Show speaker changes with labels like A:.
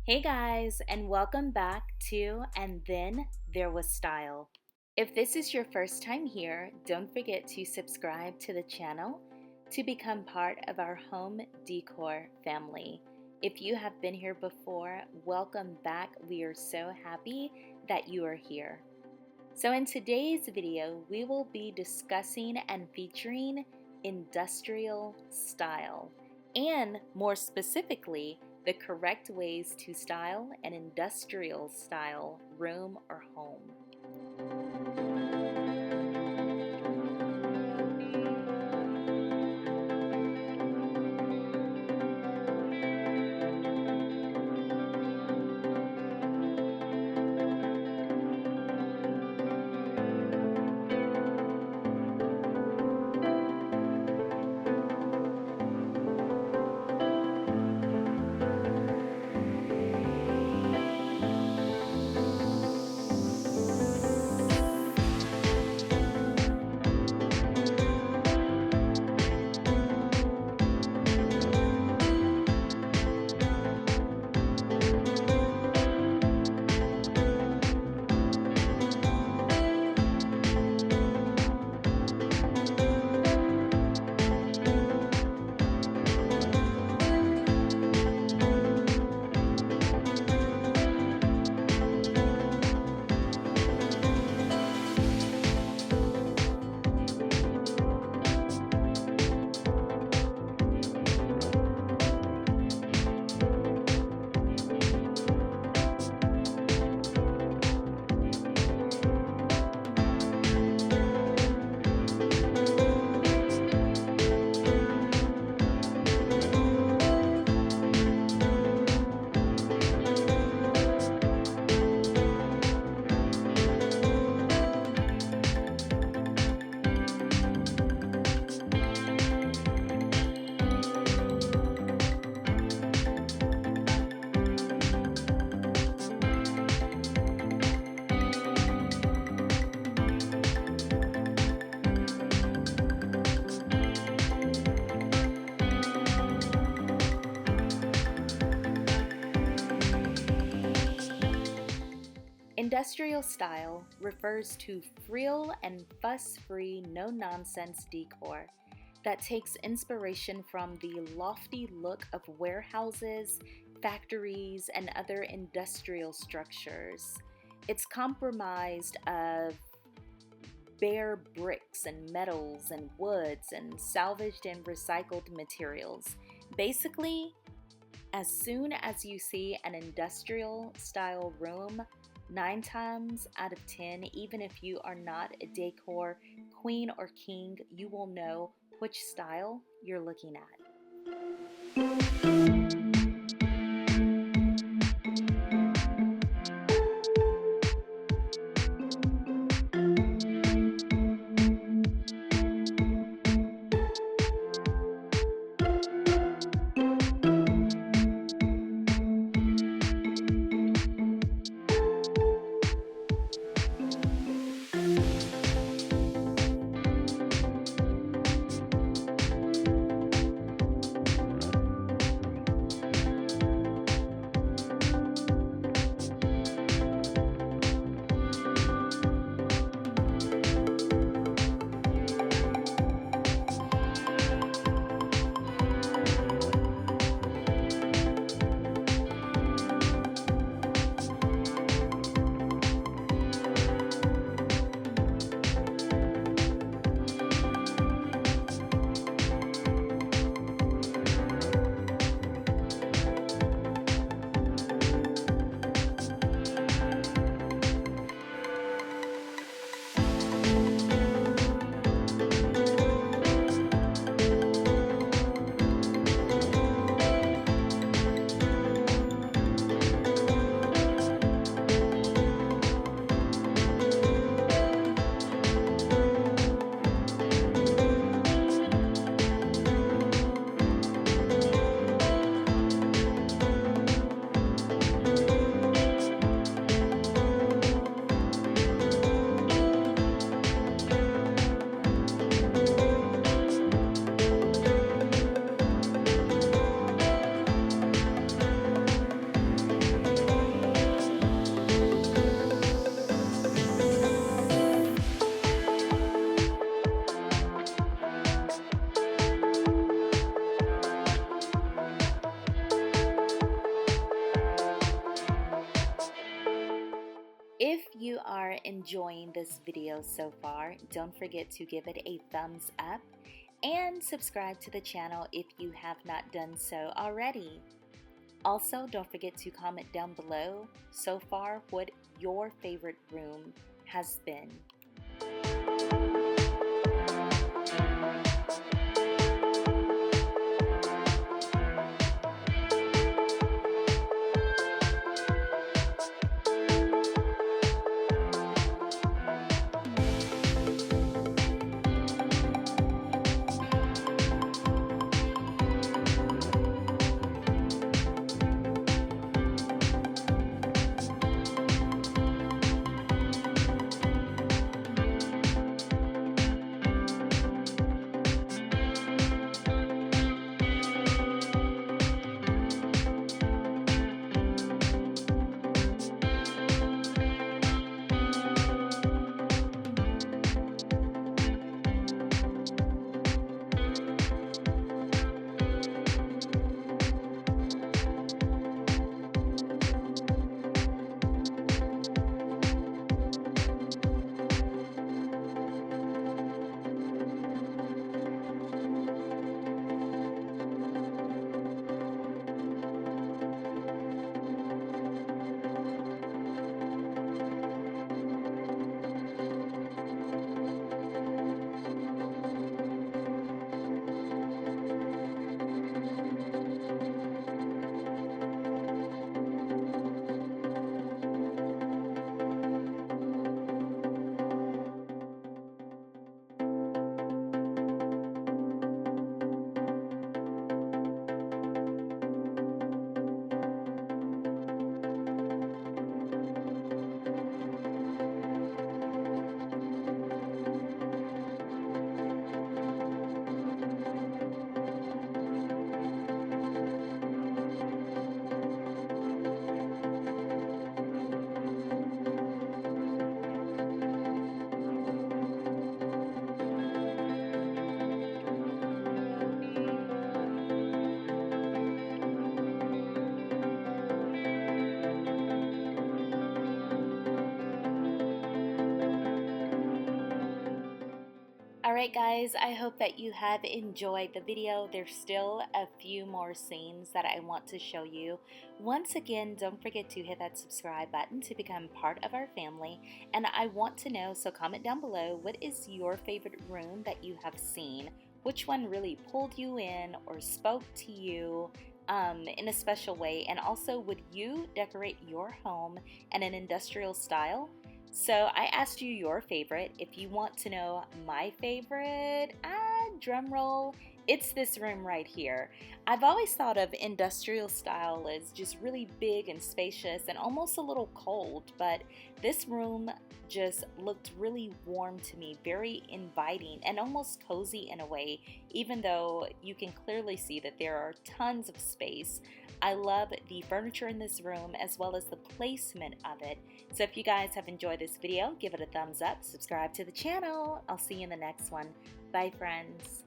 A: Hey guys, and welcome back to And Then There Was Style. If this is your first time here, don't forget to subscribe to the channel to become part of our home decor family. If you have been here before, welcome back. We are so happy that you are here. So in today's video, we will be discussing and featuring industrial style, and more specifically, the correct ways to style an industrial style room or home. Industrial style refers to frill and fuss-free, no-nonsense decor that takes inspiration from the lofty look of warehouses, factories, and other industrial structures. It's comprised of bare bricks and metals and woods and salvaged and recycled materials. Basically, as soon as you see an industrial style room, 9 times out of 10, even if you are not a decor queen or king, you will know which style you're looking at. enjoying this video so far, don't forget to give it a thumbs up and subscribe to the channel if you have not done so already. Also, don't forget to comment down below so far what your favorite room has been. Alright guys, I hope that you have enjoyed the video. There's still a few more scenes that I want to show you. Once again, don't forget to hit that subscribe button to become part of our family. And I want to know, so comment down below, what is your favorite room that you have seen? Which one really pulled you in or spoke to you in a special way? And also, would you decorate your home in an industrial style? So I asked you your favorite. If you want to know my favorite, drum roll, it's this room right here. I've always thought of industrial style as just really big and spacious and almost a little cold, but this room just looked really warm to me, very inviting and almost cozy in a way, even though you can clearly see that there are tons of space. I love the furniture in this room as well as the placement of it. So if you guys have enjoyed this video, give it a thumbs up, subscribe to the channel. I'll see you in the next one. Bye friends.